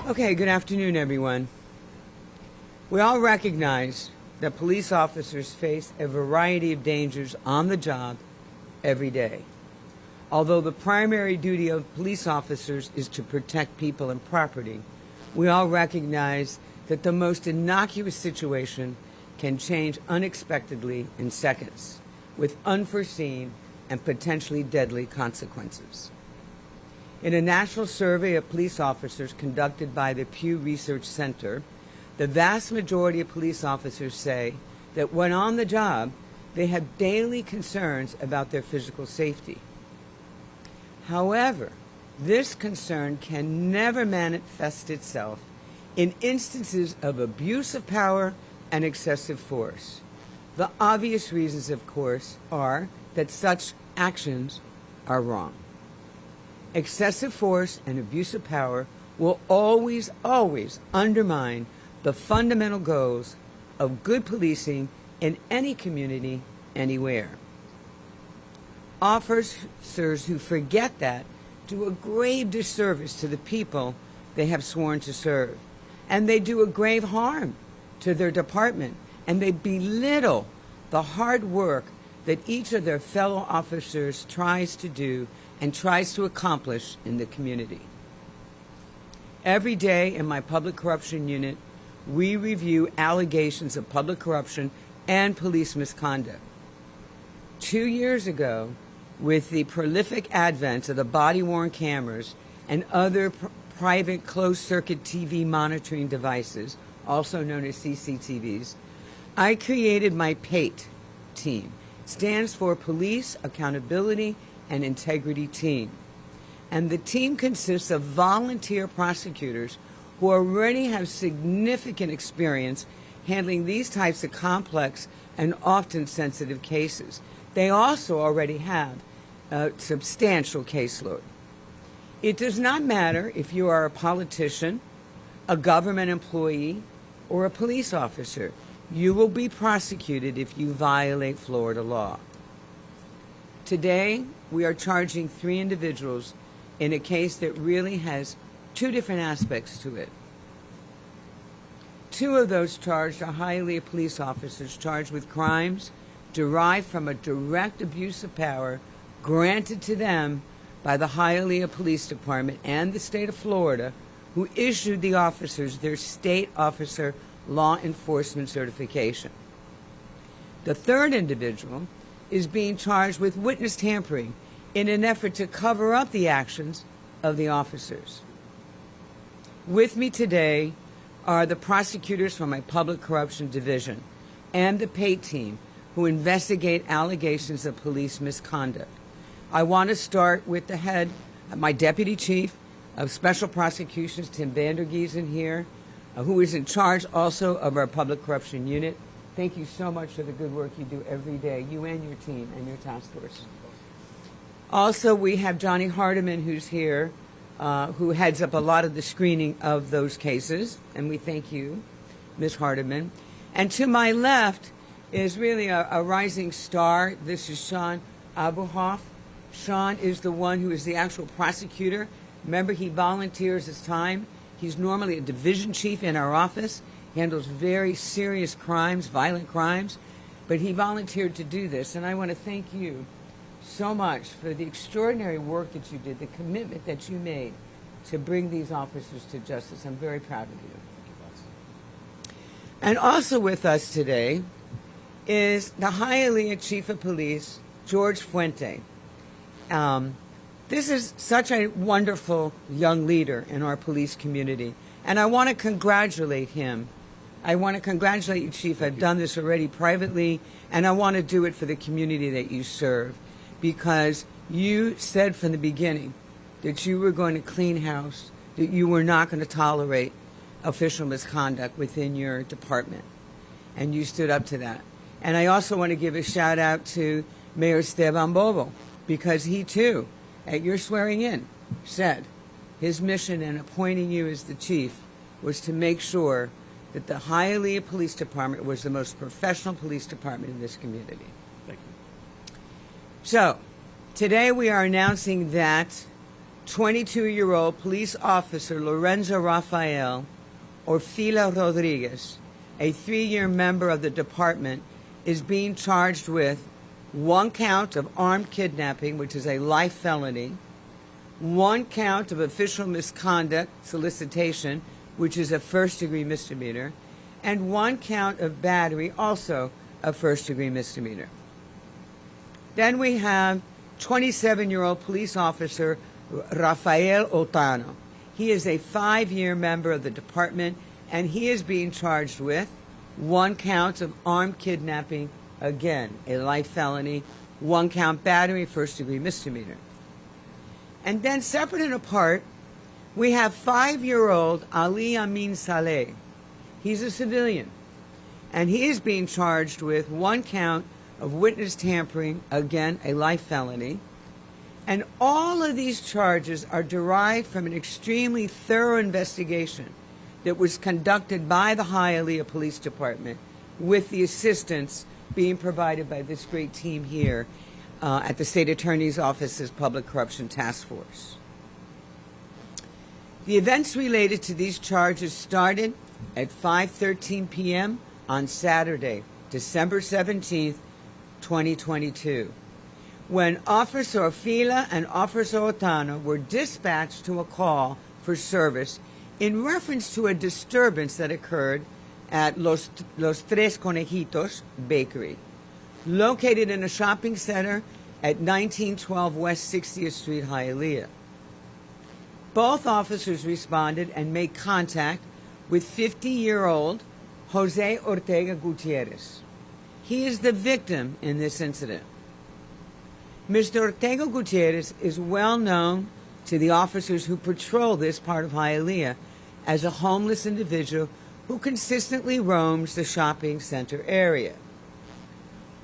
Okay, good afternoon, everyone. We all recognize that police officers face a variety of dangers on the job every day. Although the primary duty of police officers is to protect people and property, we all recognize that the most innocuous situation can change unexpectedly in seconds, with unforeseen and potentially deadly consequences. In a national survey of police officers conducted by the Pew Research Center, the vast majority of police officers say that when on the job, they have daily concerns about their physical safety. However, this concern can never manifest itself in instances of abuse of power and excessive force. The obvious reasons, of course, are that such actions are wrong. Excessive force and abuse of power will always undermine the fundamental goals of good policing in any community, anywhere. Officers who forget that do a grave disservice to the people they have sworn to serve, and they do a grave harm to their department, and they belittle the hard work that each of their fellow officers tries to do and tries to accomplish in the community. Every day in my public corruption unit, we review allegations of public corruption and police misconduct. 2 years ago, with the prolific advent of the body-worn cameras and other private closed-circuit TV monitoring devices, also known as CCTVs, I created my PATE team. It stands for Police Accountability and Integrity Team. And the team consists of volunteer prosecutors who already have significant experience handling these types of complex and often sensitive cases. They also already have a substantial caseload. It does not matter if you are a politician, a government employee, or a police officer. You will be prosecuted if you violate Florida law. Today, we are charging 3 individuals in a case that really has 2 different aspects to it. 2 of those charged are Hialeah police officers charged with crimes derived from a direct abuse of power granted to them by the Hialeah Police Department and the state of Florida, who issued the officers their state officer law enforcement certification. The 3rd individual is being charged with witness tampering in an effort to cover up the actions of the officers. With me today are the prosecutors from my public corruption division and the PATE team who investigate allegations of police misconduct. I want to start with the head, my deputy chief of special prosecutions, Tim Vandergiesen here, who is in charge also of our public corruption unit. Thank you so much for the good work you do every day, you and your team and your task force. Also, we have Johnny Hardiman, who's here, who heads up a lot of the screening of those cases, and we thank you, Ms. Hardiman. And to my left is really a rising star. This is Sean Abuhoff. Sean is the one who is the actual prosecutor. Remember, he volunteers his time. He's normally a division chief in our office, handles very serious crimes, violent crimes, but he volunteered to do this. And I want to thank you so much for the extraordinary work that you did, the commitment that you made to bring these officers to justice. I'm very proud of you. And also with us today is the Hialeah Chief of Police, George Fuente. This is such a wonderful young leader in our police community, and I want to congratulate him. I want to congratulate you, Chief. I've done this already privately, and I want to do it for the community that you serve, because you said from the beginning that you were going to clean house, that you were not going to tolerate official misconduct within your department, and you stood up to that. And I also want to give a shout out to Mayor Esteban Bobo, because he too, at your swearing in, said his mission in appointing you as the chief was to make sure that the Hialeah Police Department was the most professional police department in this community. Thank you. So, today we are announcing that 22-year-old police officer Lorenzo Rafael Orfila Rodriguez, a 3-year member of the department, is being charged with 1 count of armed kidnapping, which is a life felony, 1 count of official misconduct, solicitation, which is a first-degree misdemeanor, and 1 count of battery, also a first-degree misdemeanor. Then we have 27-year-old police officer Rafael Otano. He is a 5-year member of the department, and he is being charged with 1 count of armed kidnapping, again, a life felony, 1 count battery, first-degree misdemeanor. And then separate and apart, we have 5-year-old Ali Amin Saleh. He's a civilian, and he is being charged with 1 count of witness tampering, again, a life felony. And all of these charges are derived from an extremely thorough investigation that was conducted by the Hialeah Police Department with the assistance being provided by this great team here at the State Attorney's Office's Public Corruption Task Force. The events related to these charges started at 5:13 p.m. on Saturday, December 17th, 2022, when Officer Orfila and Officer Otano were dispatched to a call for service in reference to a disturbance that occurred at Los Tres Conejitos Bakery, located in a shopping center at 1912 West 60th Street, Hialeah. Both officers responded and made contact with 50-year-old Jose Ortega Gutierrez. He is the victim in this incident. Mr. Ortega Gutierrez is well known to the officers who patrol this part of Hialeah as a homeless individual who consistently roams the shopping center area.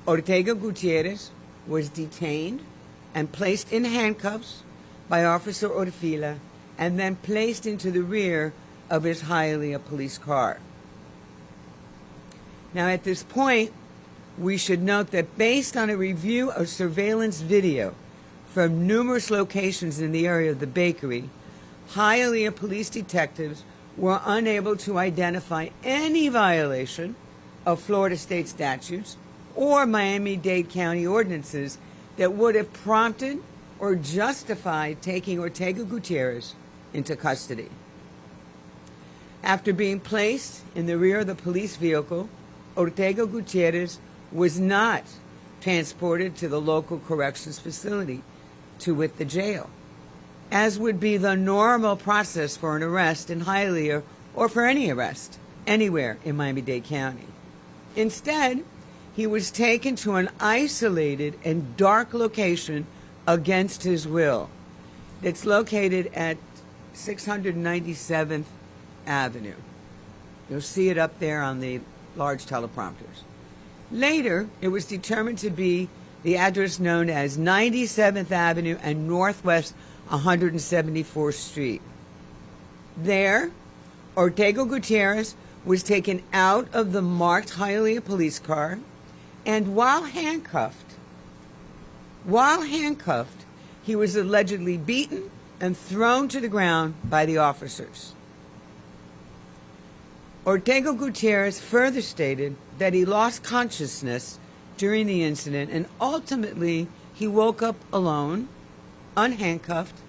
Ortega Gutierrez was detained and placed in handcuffs by Officer Orfila and then placed into the rear of his Hialeah police car. Now, at this point, we should note that based on a review of surveillance video from numerous locations in the area of the bakery, Hialeah police detectives were unable to identify any violation of Florida state statutes or Miami-Dade County ordinances that would have prompted or justified taking Ortega Gutierrez into custody. After being placed in the rear of the police vehicle, Ortega Gutierrez was not transported to the local corrections facility, to wit the jail, as would be the normal process for an arrest in Hialeah or for any arrest anywhere in Miami-Dade County. Instead, he was taken to an isolated and dark location against his will that's located at 697th Avenue. You'll see it up there on the large teleprompters. Later, it was determined to be the address known as 97th Avenue and Northwest 174th Street. There, Ortega Gutierrez was taken out of the marked Hialeah police car, and while handcuffed, he was allegedly beaten and thrown to the ground by the officers. Ortega Gutierrez further stated that he lost consciousness during the incident, and ultimately he woke up alone, unhandcuffed,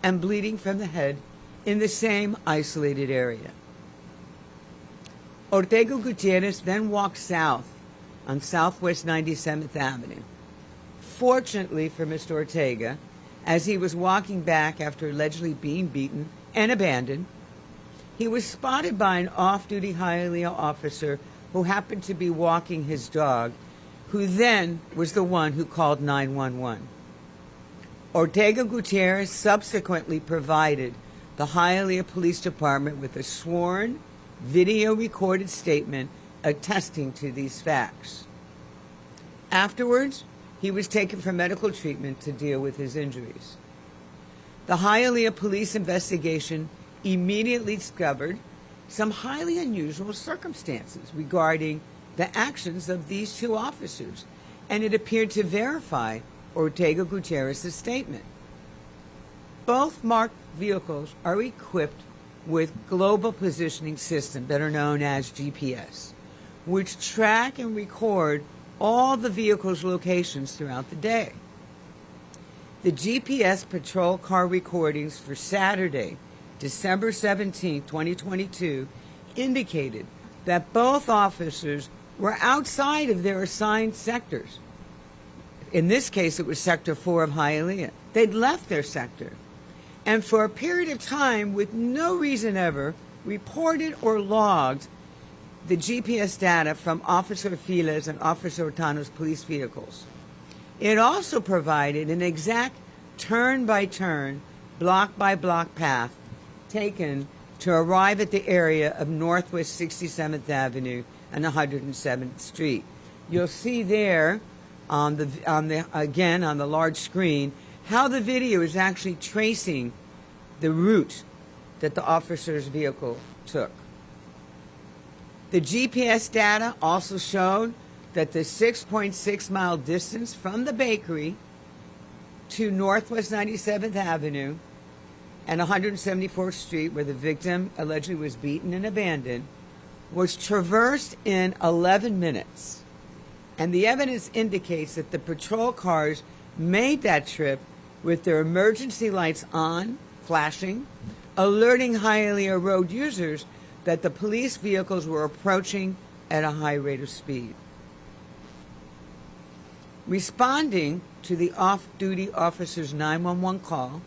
and bleeding from the head in the same isolated area. Ortega Gutierrez then walked south on Southwest 97th Avenue. Fortunately for Mr. Ortega, as he was walking back after allegedly being beaten and abandoned, he was spotted by an off-duty Hialeah officer who happened to be walking his dog, who then was the one who called 911. Ortega Gutierrez subsequently provided the Hialeah Police Department with a sworn, video-recorded statement attesting to these facts. Afterwards, he was taken for medical treatment to deal with his injuries. The Hialeah police investigation immediately discovered some highly unusual circumstances regarding the actions of these two officers, and it appeared to verify Ortega Gutierrez's statement. Both marked vehicles are equipped with global positioning system, better known as GPS, which track and record all the vehicle's locations throughout the day. The GPS patrol car recordings for Saturday, December 17, 2022, indicated that both officers were outside of their assigned sectors. In this case, it was Sector 4 of Hialeah. They'd left their sector, and for a period of time, with no reason ever, reported or logged the GPS data from Officer Fila's and Officer Otano's police vehicles. It also provided an exact turn-by-turn, block-by-block path taken to arrive at the area of Northwest 67th Avenue and 107th Street. You'll see there on the large screen how the video is actually tracing the route that the officer's vehicle took. The GPS data also showed that the 6.6-mile distance from the bakery to Northwest 97th Avenue and 174th Street, where the victim allegedly was beaten and abandoned, was traversed in 11 minutes. And the evidence indicates that the patrol cars made that trip with their emergency lights on, flashing, alerting Hialeah road users that the police vehicles were approaching at a high rate of speed. Responding to the off-duty officer's 911 call,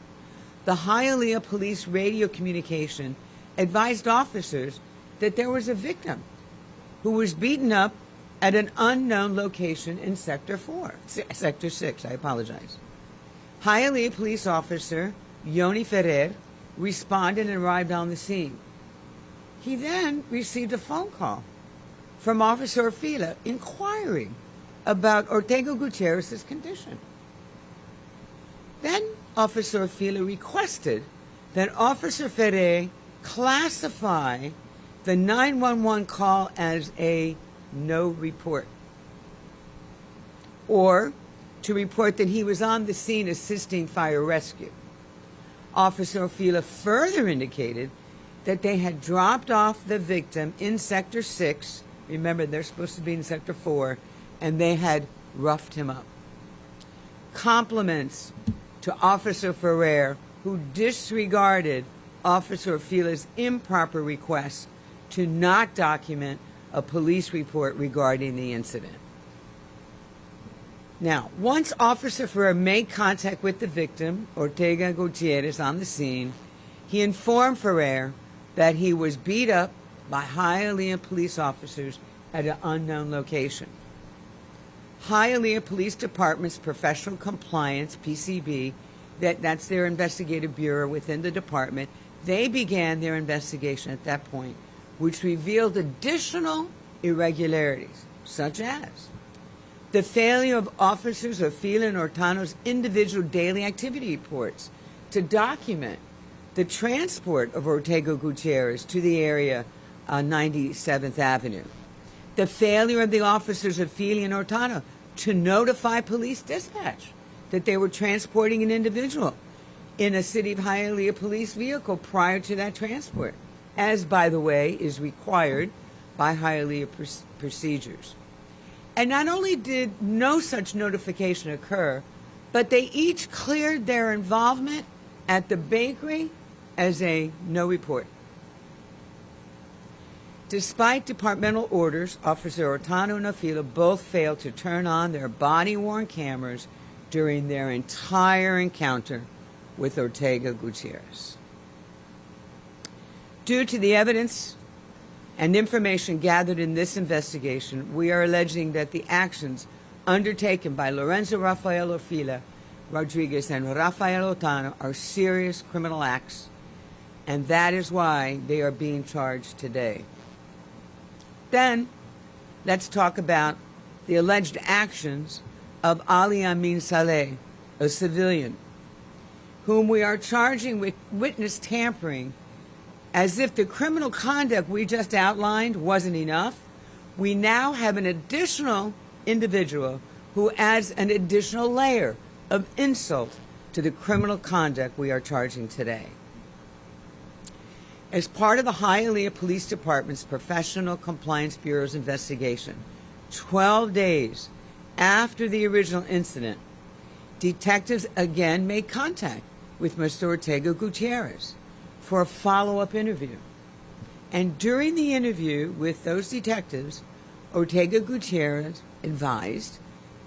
the Hialeah Police radio communication advised officers that there was a victim who was beaten up at an unknown location in Sector 6, I apologize. Hialeah Police Officer Yoni Ferrer responded and arrived on the scene. He then received a phone call from Officer Fila inquiring about Ortega Gutierrez's condition. Then Officer Fila requested that Officer Ferrer classify the 911 call as a no report, or to report that he was on the scene assisting fire rescue. Officer Fila further indicated that they had dropped off the victim in Sector 6, remember they're supposed to be in Sector 4, and they had roughed him up. Compliments to Officer Ferrer, who disregarded Officer Fila's improper request to not document a police report regarding the incident. Now, once Officer Ferrer made contact with the victim, Ortega Gutierrez, on the scene, he informed Ferrer that he was beat up by Hialeah police officers at an unknown location. Hialeah Police Department's Professional Compliance, PCB, that's their investigative bureau within the department, they began their investigation at that point, which revealed additional irregularities, such as the failure of officers of Fila and Ortano's individual daily activity reports to document the transport of Ortega Gutierrez to the area on 97th Avenue, the failure of the officers of Fila and Ortano to notify police dispatch that they were transporting an individual in a City of Hialeah police vehicle prior to that transport, as, by the way, is required by Hialeah procedures. And not only did no such notification occur, but they each cleared their involvement at the bakery as a no report. Despite departmental orders, Officer Ortano and Fila both failed to turn on their body-worn cameras during their entire encounter with Ortega Gutierrez. Due to the evidence and information gathered in this investigation, we are alleging that the actions undertaken by Lorenzo Rafael Orfila Rodriguez and Rafael Otano are serious criminal acts, and that is why they are being charged today. Then, let's talk about the alleged actions of Ali Amin Saleh, a civilian, whom we are charging with witness tampering. As if the criminal conduct we just outlined wasn't enough, we now have an additional individual who adds an additional layer of insult to the criminal conduct we are charging today. As part of the Hialeah Police Department's Professional Compliance Bureau's investigation, 12 days after the original incident, detectives again made contact with Mr. Ortega Gutierrez for a follow-up interview. And during the interview with those detectives, Ortega Gutierrez advised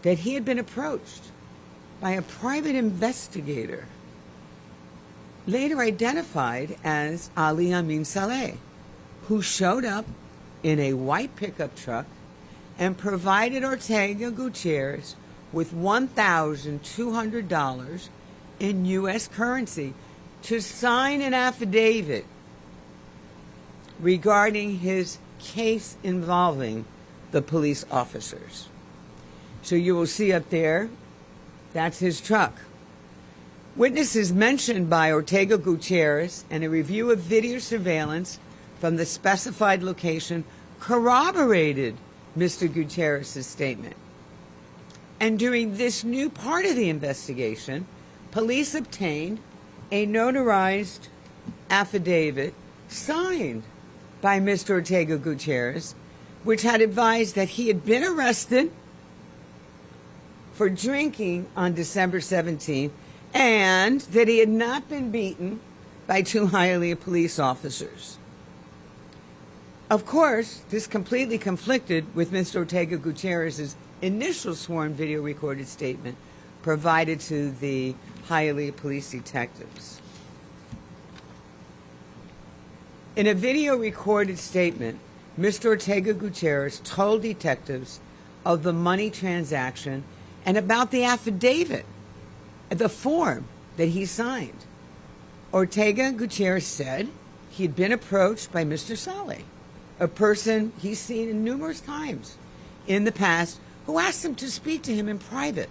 that he had been approached by a private investigator, later identified as Ali Amin Saleh, who showed up in a white pickup truck and provided Ortega Gutierrez with $1,200 in U.S. currency to sign an affidavit regarding his case involving the police officers. So you will see up there, that's his truck. Witnesses mentioned by Ortega Gutierrez and a review of video surveillance from the specified location corroborated Mr. Gutierrez's statement. And during this new part of the investigation, police obtained a notarized affidavit signed by Mr. Ortega Gutierrez, which had advised that he had been arrested for drinking on December 17th and that he had not been beaten by two Hialeah police officers. Of course, this completely conflicted with Mr. Ortega Gutierrez's initial sworn video recorded statement provided to the Hialeah police detectives. In a video recorded statement, Mr. Ortega Gutierrez told detectives of the money transaction and about the affidavit, the form that he signed. Ortega Gutierrez said he had been approached by Mr. Saleh, a person he's seen numerous times in the past, who asked him to speak to him in private.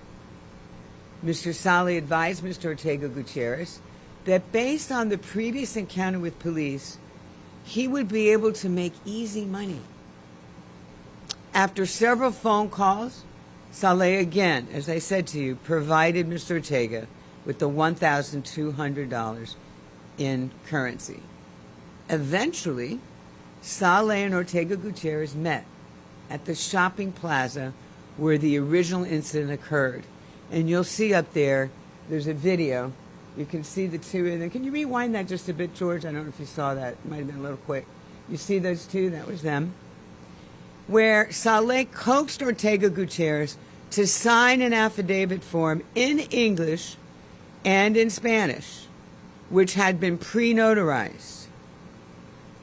Mr. Saleh advised Mr. Ortega Gutierrez that based on the previous encounter with police, he would be able to make easy money. After several phone calls, Saleh again, as I said to you, provided Mr. Ortega with the $1,200 in currency. Eventually, Saleh and Ortega Gutierrez met at the shopping plaza where the original incident occurred. And you'll see up there, there's a video. You can see the two of them. Can you rewind that just a bit, George? I don't know if you saw that. It might have been a little quick. You see those two? That was them. Where Saleh coaxed Ortega Gutierrez to sign an affidavit form in English and in Spanish, which had been pre-notarized.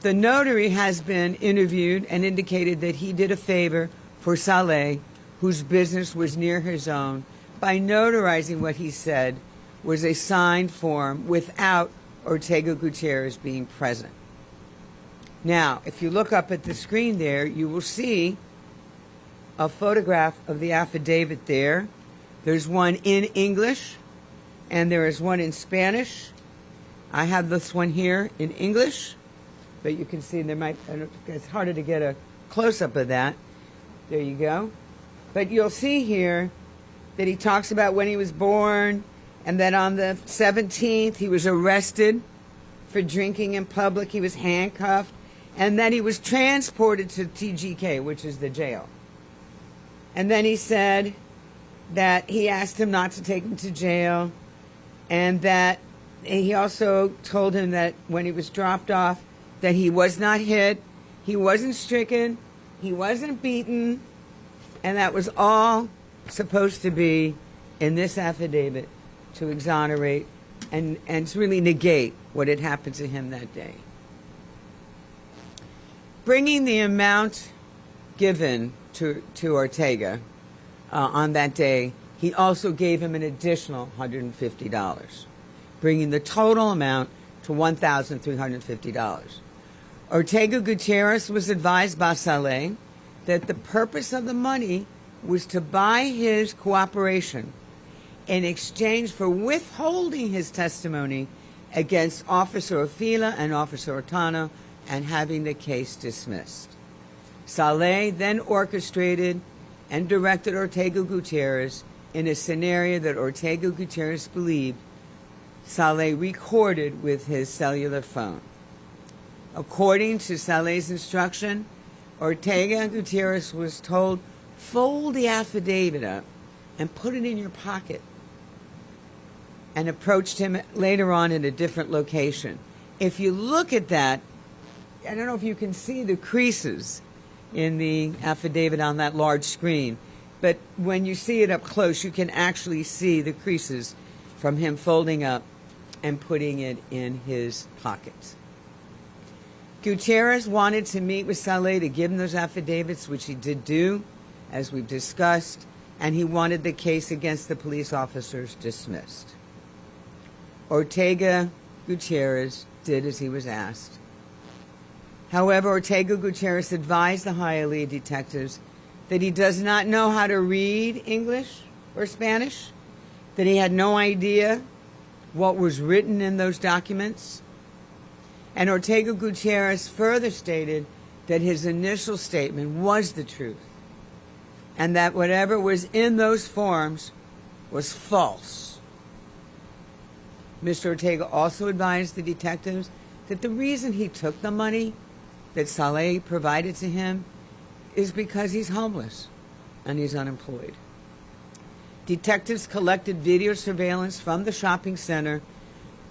The notary has been interviewed and indicated that he did a favor for Saleh, whose business was near his own, by notarizing what he said was a signed form without Ortega Gutierrez being present. Now, if you look up at the screen there, you will see a photograph of the affidavit there. There's one in English, and there is one in Spanish. I have this one here in English, but you can see it's harder to get a close-up of that. There you go. But you'll see here that he talks about when he was born, and that on the 17th he was arrested for drinking in public. He was handcuffed, and then he was transported to TGK, which is the jail. And then he said that he asked him not to take him to jail, and that he also told him that when he was dropped off, that he was not hit, he wasn't stricken, he wasn't beaten, and that was all supposed to be in this affidavit to exonerate and to really negate what had happened to him that day. Bringing the amount given to Ortega on that day, he also gave him an additional $150, bringing the total amount to $1,350. Ortega Gutierrez was advised by Saleh that the purpose of the money was to buy his cooperation in exchange for withholding his testimony against Officer Ofila and Officer Ortano and having the case dismissed. Saleh then orchestrated and directed Ortega Gutierrez in a scenario that Ortega Gutierrez believed Saleh recorded with his cellular phone. According to Saleh's instruction, Ortega Gutierrez was told, fold the affidavit up and put it in your pocket, and approached him later on in a different location. If you look at that, I don't know if you can see the creases in the affidavit on that large screen, but when you see it up close, you can actually see the creases from him folding up and putting it in his pockets. Gutierrez wanted to meet with Saleh to give him those affidavits, which he did do, as we've discussed, and he wanted the case against the police officers dismissed. Ortega Gutierrez did as he was asked. However, Ortega Gutierrez advised the Hialeah detectives that he does not know how to read English or Spanish, that he had no idea what was written in those documents. And Ortega Gutierrez further stated that his initial statement was the truth, and that whatever was in those forms was false. Mr. Ortega also advised the detectives that the reason he took the money that Saleh provided to him is because he's homeless and he's unemployed. Detectives collected video surveillance from the shopping center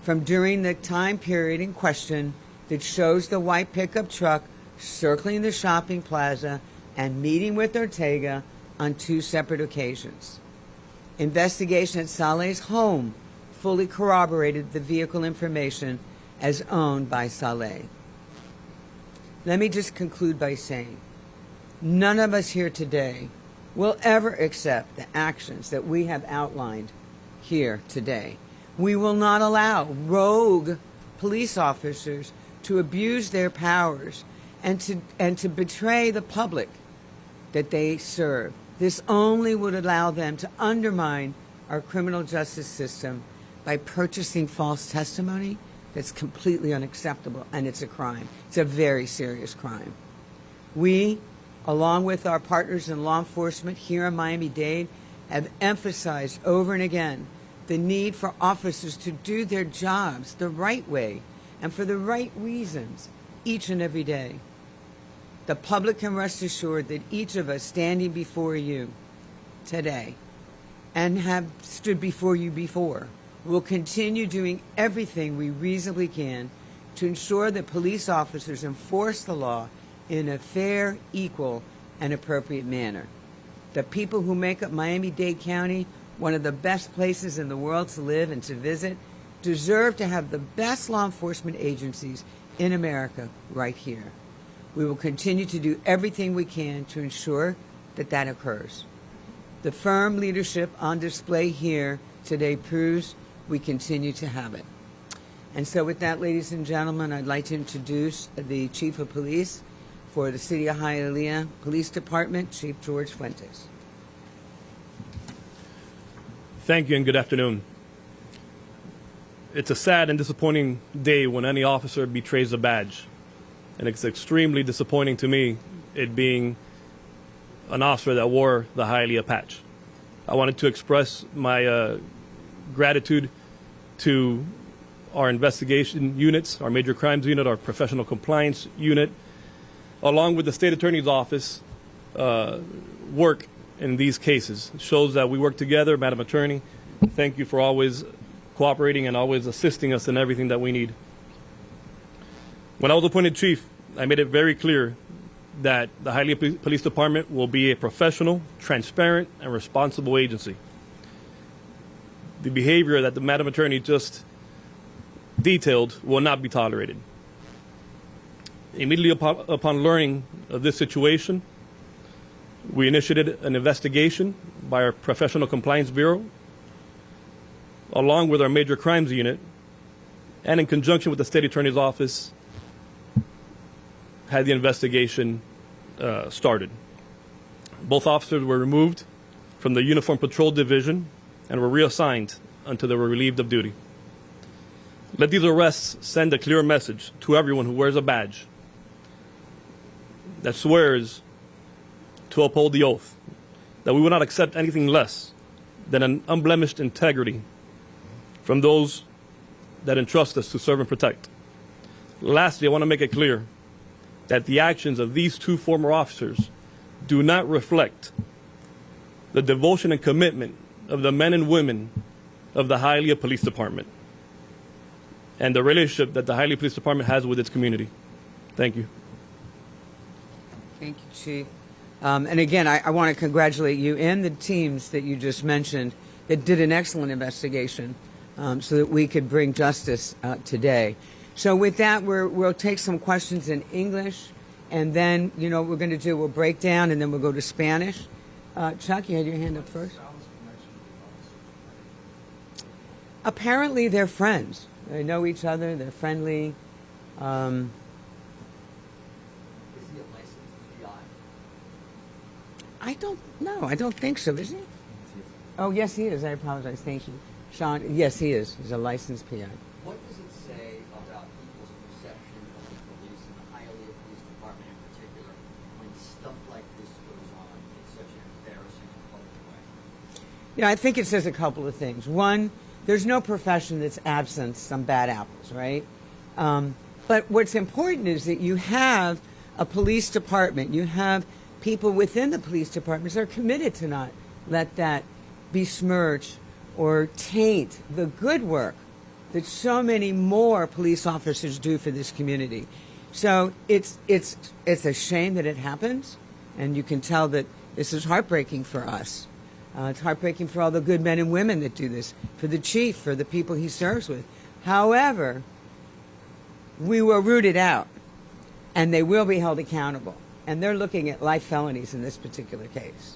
from during the time period in question that shows the white pickup truck circling the shopping plaza and meeting with Ortega on 2 separate occasions. Investigation at Saleh's home fully corroborated the vehicle information as owned by Saleh. Let me just conclude by saying, none of us here today will ever accept the actions that we have outlined here today. We will not allow rogue police officers to abuse their powers and to betray the public that they serve. This only would allow them to undermine our criminal justice system by purchasing false testimony that's completely unacceptable, and it's a crime. It's a very serious crime. We, along with our partners in law enforcement here in Miami-Dade, have emphasized over and again the need for officers to do their jobs the right way and for the right reasons each and every day. The public can rest assured that each of us standing before you today and have stood before you before will continue doing everything we reasonably can to ensure that police officers enforce the law in a fair, equal, and appropriate manner. The people who make up Miami-Dade County one of the best places in the world to live and to visit deserve to have the best law enforcement agencies in America right here. We will continue to do everything we can to ensure that that occurs. The firm leadership on display here today proves we continue to have it. And so with that, ladies and gentlemen, I'd like to introduce the Chief of Police for the City of Hialeah Police Department, Chief George Fuentes. Thank you and good afternoon. It's a sad and disappointing day when any officer betrays a badge. And it's extremely disappointing to me, it being an officer that wore the Hialeah patch. I wanted to express my gratitude to our investigation units, our major crimes unit, our professional compliance unit, along with the state attorney's office work in these cases. It shows that we work together. Madam Attorney, thank you for always cooperating and always assisting us in everything that we need. When I was appointed chief, I made it very clear that the Hialeah Police Department will be a professional, transparent, and responsible agency. The behavior that the Madam Attorney just detailed will not be tolerated. Immediately upon learning of this situation, we initiated an investigation by our Professional Compliance Bureau, along with our Major Crimes Unit, and in conjunction with the State Attorney's Office, had the investigation started. Both officers were removed from the Uniform Patrol Division and were reassigned until they were relieved of duty. Let these arrests send a clear message to everyone who wears a badge that swears to uphold the oath, that we will not accept anything less than an unblemished integrity from those that entrust us to serve and protect. Lastly, I want to make it clear that the actions of these two former officers do not reflect the devotion and commitment of the men and women of the Hialeah Police Department and the relationship that the Hialeah Police Department has with its community. Thank you. Thank you, Chief. And again, I want to congratulate you and the teams that you just mentioned that did an excellent investigation so that we could bring justice today. So with that, we'll take some questions in English, and then, you know what we're going to do, we'll break down, and then we'll go to Spanish. Chuck, you had your hand up first. Apparently, they're friends. They know each other. They're friendly. Is he a licensed PI? I don't know. I don't think so. Is he? Oh, yes, he is. I apologize. Thank you. Sean, yes, he is. He's a licensed PI. What does it say about people's perception of the police and the Hialeah Police Department in particular when stuff like this goes on in such an embarrassing and public way? Yeah, I think it says a couple of things. One, there's no profession that's absent some bad apples, right? But what's important is that you have a police department, you have people within the police departments that are committed to not let that besmirch or taint the good work that so many more police officers do for this community. So it's a shame that it happens, and you can tell that this is heartbreaking for us. It's heartbreaking for all the good men and women that do this, for the chief, for the people he serves with. However, we were rooted out, and they will be held accountable. And they're looking at life felonies in this particular case.